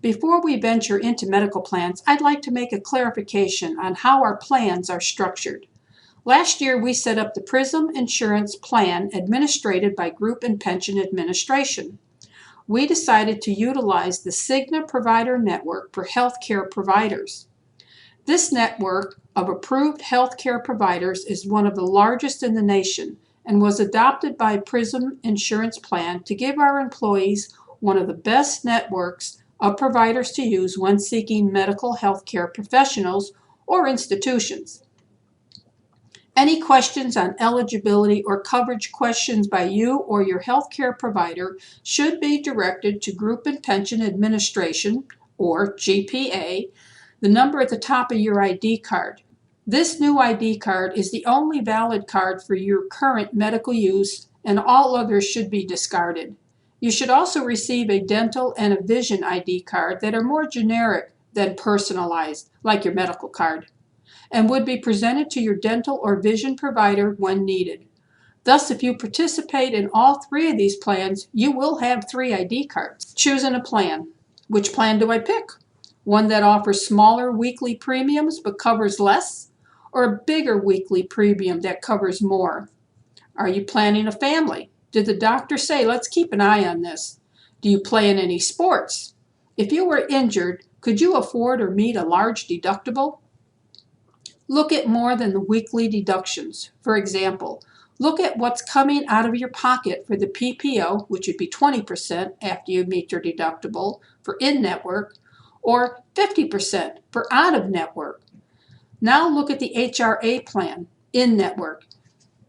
Before we venture into medical plans, I'd like to make a clarification on how our plans are structured. Last year, we set up the Prism insurance plan administered by Group and Pension Administration. We decided to utilize the Cigna Provider Network for healthcare providers. This network of approved healthcare providers is one of the largest in the nation and was adopted by Prism Insurance Plan to give our employees one of the best networks of providers to use when seeking medical healthcare professionals or institutions. Any questions on eligibility or coverage questions by you or your healthcare provider should be directed to Group and Pension Administration, or GPA, the number at the top of your ID card. This new ID card is the only valid card for your current medical use, and all others should be discarded. You should also receive a dental and a vision ID card that are more generic than personalized, like your medical card, and would be presented to your dental or vision provider when needed. Thus, if you participate in all three of these plans, you will have 3 ID cards. Choosing a plan. Which plan do I pick? One that offers smaller weekly premiums but covers less, or a bigger weekly premium that covers more? Are you planning a family? Did the doctor say, let's keep an eye on this? Do you play in any sports? If you were injured, could you afford or meet a large deductible? Look at more than the weekly deductions. For example, look at what's coming out of your pocket for the PPO, which would be 20% after you meet your deductible for in-network, or 50% for out-of-network. Now look at the HRA plan, in-network.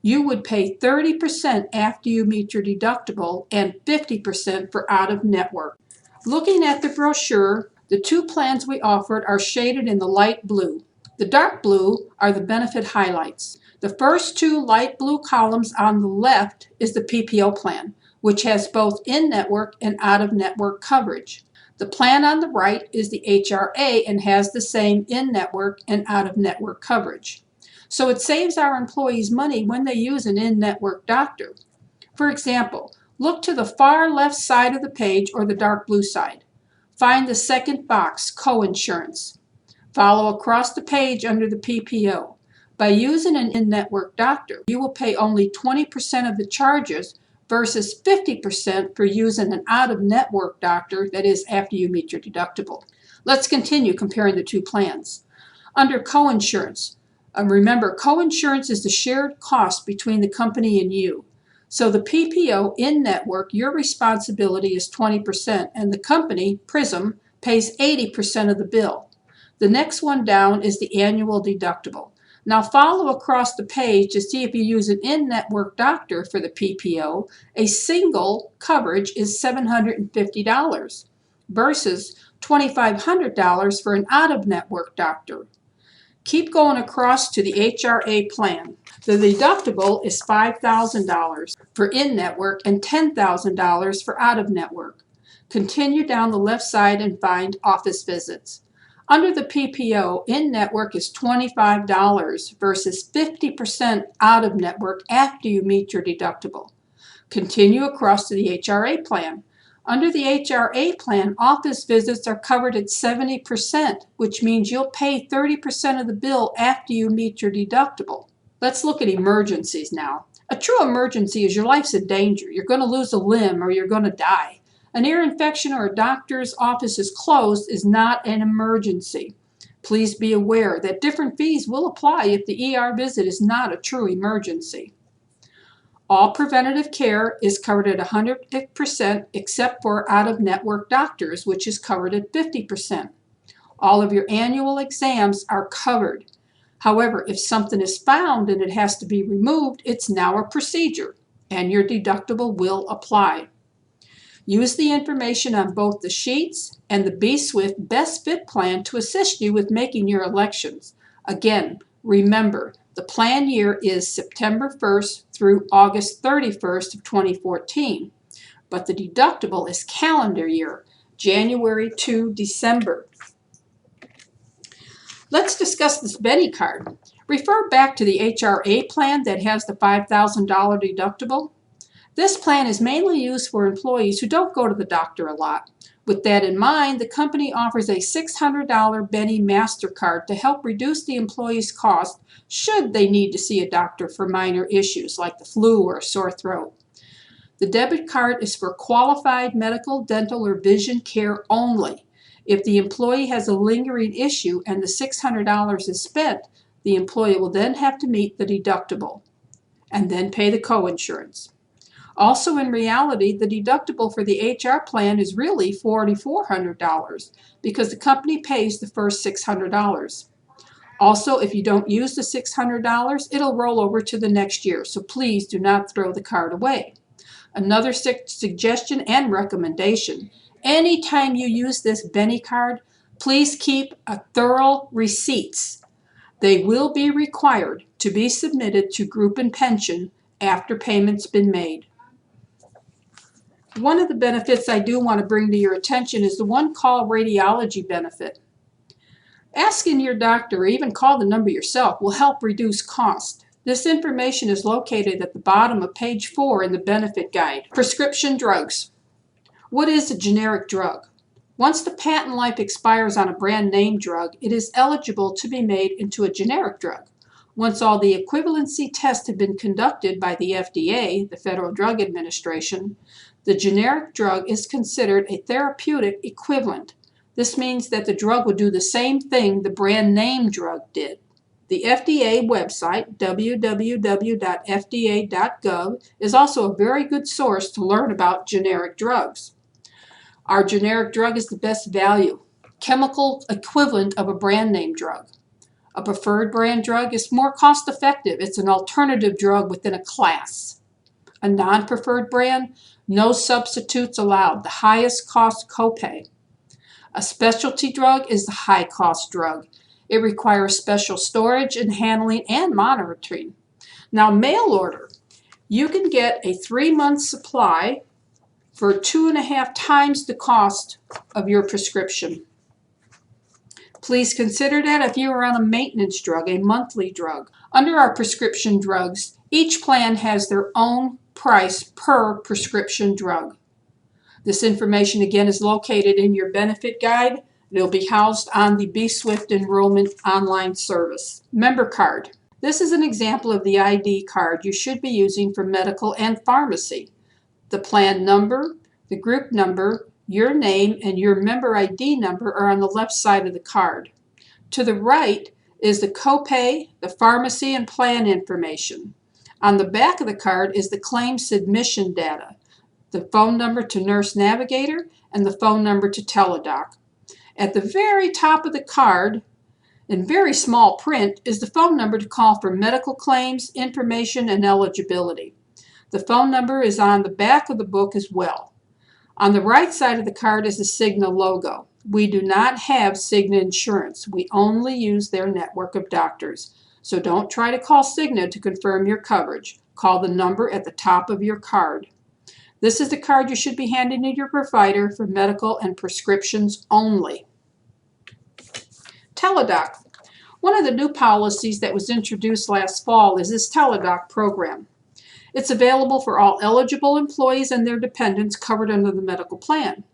You would pay 30% after you meet your deductible and 50% for out-of-network. Looking at the brochure, the 2 plans we offered are shaded in the light blue. The dark blue are the benefit highlights. The first 2 light blue columns on the left is the PPO plan, which has both in-network and out-of-network coverage. The plan on the right is the HRA and has the same in-network and out-of-network coverage. So it saves our employees money when they use an in-network doctor. For example, look to the far left side of the page or the dark blue side. Find the second box, coinsurance. Follow across the page under the PPO. By using an in-network doctor, you will pay only 20% of the charges versus 50% for using an out-of-network doctor, that is, after you meet your deductible. Let's continue comparing the 2 plans. Under coinsurance, remember, coinsurance is the shared cost between the company and you. So the PPO in-network, your responsibility is 20%, and the company, Prism, pays 80% of the bill. The next one down is the annual deductible. Now follow across the page to see if you use an in-network doctor for the PPO. A single coverage is $750 versus $2,500 for an out-of-network doctor. Keep going across to the HRA plan. The deductible is $5,000 for in-network and $10,000 for out-of-network. Continue down the left side and find office visits. Under the PPO, in-network is $25 versus 50% out-of-network after you meet your deductible. Continue across to the HRA plan. Under the HRA plan, office visits are covered at 70%, which means you'll pay 30% of the bill after you meet your deductible. Let's look at emergencies now. A true emergency is your life's in danger. You're going to lose a limb or you're going to die. An ear infection or a doctor's office is closed is not an emergency. Please be aware that different fees will apply if the ER visit is not a true emergency. All preventative care is covered at 100% except for out-of-network doctors, which is covered at 50%. All of your annual exams are covered. However, if something is found and it has to be removed, it's now a procedure, and your deductible will apply. Use the information on both the sheets and the B-Swift Best Fit plan to assist you with making your elections. Again, remember, the plan year is September 1st through August 31st of 2014, but the deductible is calendar year, January to December. Let's discuss this Benny card. Refer back to the HRA plan that has the $5,000 deductible. This plan is mainly used for employees who don't go to the doctor a lot. With that in mind, the company offers a $600 Benny MasterCard to help reduce the employee's cost should they need to see a doctor for minor issues like the flu or a sore throat. The debit card is for qualified medical, dental, or vision care only. If the employee has a lingering issue and the $600 is spent, the employee will then have to meet the deductible and then pay the co-insurance. Also, in reality, the deductible for the HR plan is really $4,400 because the company pays the first $600. Also, if you don't use the $600, it'll roll over to the next year, so please do not throw the card away. Another suggestion and recommendation: anytime you use this Benny card, please keep a thorough receipts. They will be required to be submitted to Group and Pension after payment's been made. One of the benefits I do want to bring to your attention is the one-call radiology benefit. Asking your doctor or even call the number yourself will help reduce cost. This information is located at the bottom of page 4 in the benefit guide. Prescription drugs. What is a generic drug? Once the patent life expires on a brand name drug, it is eligible to be made into a generic drug. Once all the equivalency tests have been conducted by the FDA, the Federal Drug Administration, the generic drug is considered a therapeutic equivalent. This means that the drug will do the same thing the brand name drug did. The FDA website, www.fda.gov, is also a very good source to learn about generic drugs. Our generic drug is the best value, chemical equivalent of a brand name drug. A preferred brand drug is more cost effective. It's an alternative drug within a class. A non-preferred brand, no substitutes allowed, the highest cost copay. A specialty drug is the high cost drug. It requires special storage and handling and monitoring. Now, mail order. You can get a 3-month supply for 2.5 times the cost of your prescription. Please consider that if you are on a maintenance drug, a monthly drug. Under our prescription drugs, each plan has their own price per prescription drug. This information again is located in your benefit guide. It'll be housed on the bswift Enrollment online service. Member card. This is an example of the ID card you should be using for medical and pharmacy. The plan number, the group number, your name, and your member ID number are on the left side of the card. To the right is the copay, the pharmacy, and plan information. On the back of the card is the claim submission data, the phone number to Nurse Navigator, and the phone number to Teladoc. At the very top of the card, in very small print, is the phone number to call for medical claims, information, and eligibility. The phone number is on the back of the book as well. On the right side of the card is the Cigna logo. We do not have Cigna insurance. We only use their network of doctors. So don't try to call Cigna to confirm your coverage. Call the number at the top of your card. This is the card you should be handing to your provider for medical and prescriptions only. Teladoc. One of the new policies that was introduced last fall is this Teladoc program. It's available for all eligible employees and their dependents covered under the medical plan.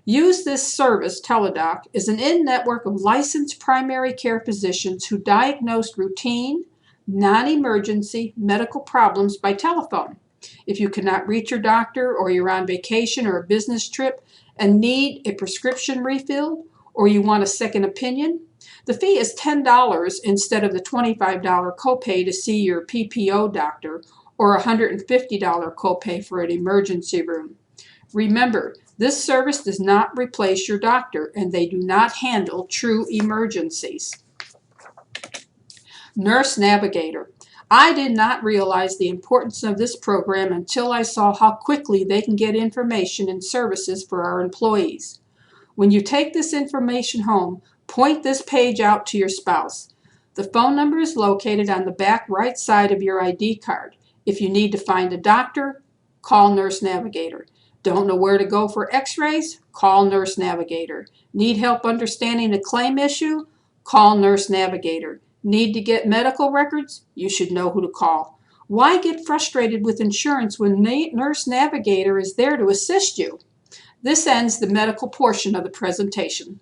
Use this service, Teladoc, is an in-network of licensed primary care physicians who diagnose routine, non-emergency medical problems by telephone. If you cannot reach your doctor, or you're on vacation or a business trip and need a prescription refilled, or you want a second opinion, the fee is $10 instead of the $25 copay to see your PPO doctor, or a $150 copay for an emergency room. Remember, this service does not replace your doctor, and they do not handle true emergencies. Nurse Navigator. I did not realize the importance of this program until I saw how quickly they can get information and services for our employees. When you take this information home, point this page out to your spouse. The phone number is located on the back right side of your ID card. If you need to find a doctor, call Nurse Navigator. Don't know where to go for x-rays? Call Nurse Navigator. Need help understanding a claim issue? Call Nurse Navigator. Need to get medical records? You should know who to call. Why get frustrated with insurance when Nurse Navigator is there to assist you? This ends the medical portion of the presentation.